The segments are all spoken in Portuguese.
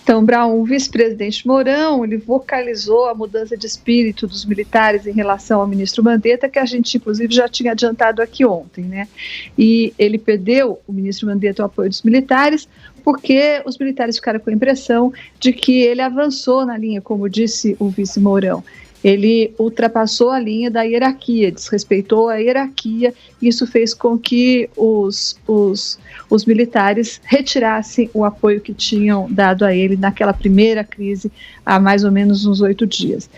Então, Braun, o vice-presidente Mourão, ele vocalizou a mudança de espírito dos militares em relação ao ministro Mandetta, que a gente, inclusive, já tinha adiantado aqui ontem, né? E ele perdeu, o ministro Mandetta, o apoio dos militares, porque os militares ficaram com a impressão de que ele avançou na linha, como disse o vice Mourão. Ele ultrapassou a linha da hierarquia, desrespeitou a hierarquia, e isso fez com que os militares retirassem o apoio que tinham dado a ele naquela primeira crise, há mais ou menos uns 8 dias.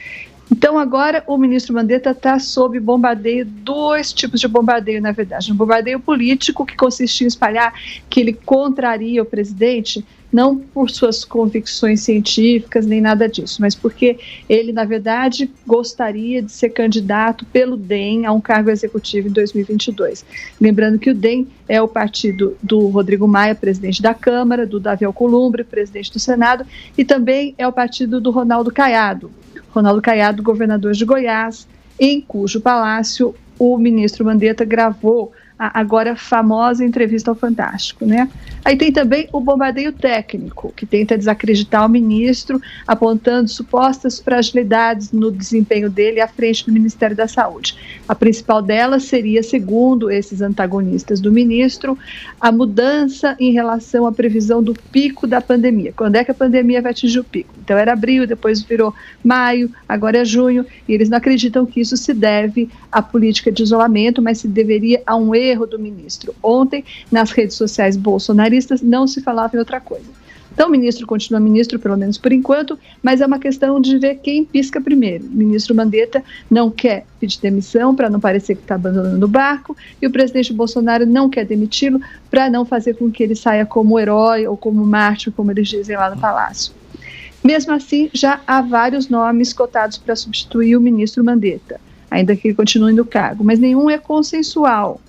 Então, agora, o ministro Mandetta está sob bombardeio, 2 tipos de bombardeio, na verdade. Um bombardeio político, que consistia em espalhar que ele contraria o presidente, não por suas convicções científicas, nem nada disso, mas porque ele, na verdade, gostaria de ser candidato pelo DEM a um cargo executivo em 2022. Lembrando que o DEM é o partido do Rodrigo Maia, presidente da Câmara, do Davi Alcolumbre, presidente do Senado, e também é o partido do Ronaldo Caiado, governador de Goiás, em cujo palácio o ministro Mandetta gravou a agora famosa entrevista ao Fantástico, né? Aí tem também o bombardeio técnico, que tenta desacreditar o ministro, apontando supostas fragilidades no desempenho dele à frente do Ministério da Saúde. A principal delas seria, segundo esses antagonistas do ministro, a mudança em relação à previsão do pico da pandemia. Quando é que a pandemia vai atingir o pico? Então era abril, depois virou maio, agora é junho, e eles não acreditam que isso se deve à política de isolamento, mas se deveria a um erro do ministro. Ontem, nas redes sociais bolsonaristas, não se falava em outra coisa. Então, o ministro continua ministro, pelo menos por enquanto, mas é uma questão de ver quem pisca primeiro. O ministro Mandetta não quer pedir demissão para não parecer que está abandonando o barco, e o presidente Bolsonaro não quer demiti-lo para não fazer com que ele saia como herói ou como mártir, como eles dizem lá no Palácio. Mesmo assim, já há vários nomes cotados para substituir o ministro Mandetta, ainda que ele continue no cargo, mas nenhum é consensual.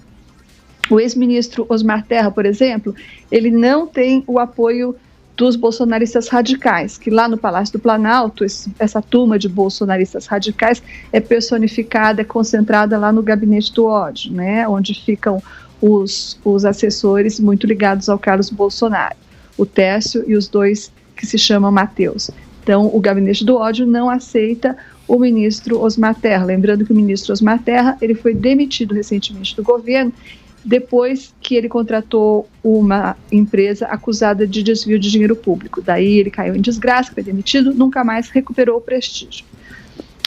O ex-ministro Osmar Terra, por exemplo, ele não tem o apoio dos bolsonaristas radicais, que lá no Palácio do Planalto, essa turma de bolsonaristas radicais é personificada, é concentrada lá no gabinete do ódio, né, onde ficam os assessores muito ligados ao Carlos Bolsonaro, o Tércio e os 2 que se chamam Mateus. Então, o gabinete do ódio não aceita o ministro Osmar Terra. Lembrando que o ministro Osmar Terra, ele foi demitido recentemente do governo, depois que ele contratou uma empresa acusada de desvio de dinheiro público. Daí ele caiu em desgraça, foi demitido, nunca mais recuperou o prestígio.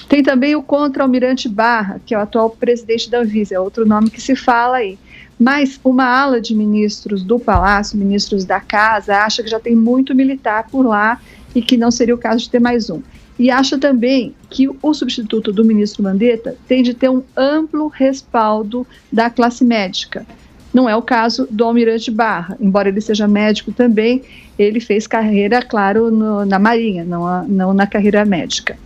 Tem também o contra-almirante Barra, que é o atual presidente da Anvisa, é outro nome que se fala aí. Mas uma ala de ministros do Palácio, ministros da Casa, acha que já tem muito militar por lá e que não seria o caso de ter mais um. E acha também que o substituto do ministro Mandetta tem de ter um amplo respaldo da classe médica. Não é o caso do almirante Barra, embora ele seja médico também, ele fez carreira, claro, na Marinha, não na carreira médica.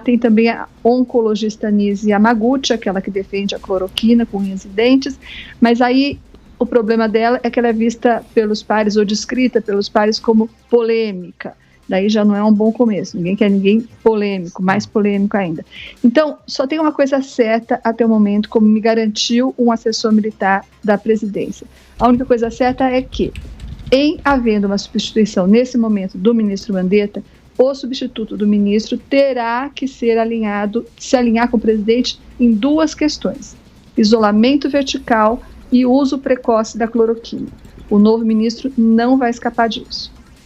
Tem também a oncologista Nise Yamaguchi, aquela que defende a cloroquina com unhas e dentes, mas aí o problema dela é que ela é vista pelos pares ou descrita pelos pares como polêmica. Daí já não é um bom começo, ninguém quer ninguém polêmico, mais polêmico ainda. Então, só tem uma coisa certa até o momento, como me garantiu um assessor militar da presidência. A única coisa certa é que, em havendo uma substituição nesse momento do ministro Mandetta, o substituto do ministro terá que se alinhar com o presidente em 2 questões: isolamento vertical e uso precoce da cloroquina. O novo ministro não vai escapar disso.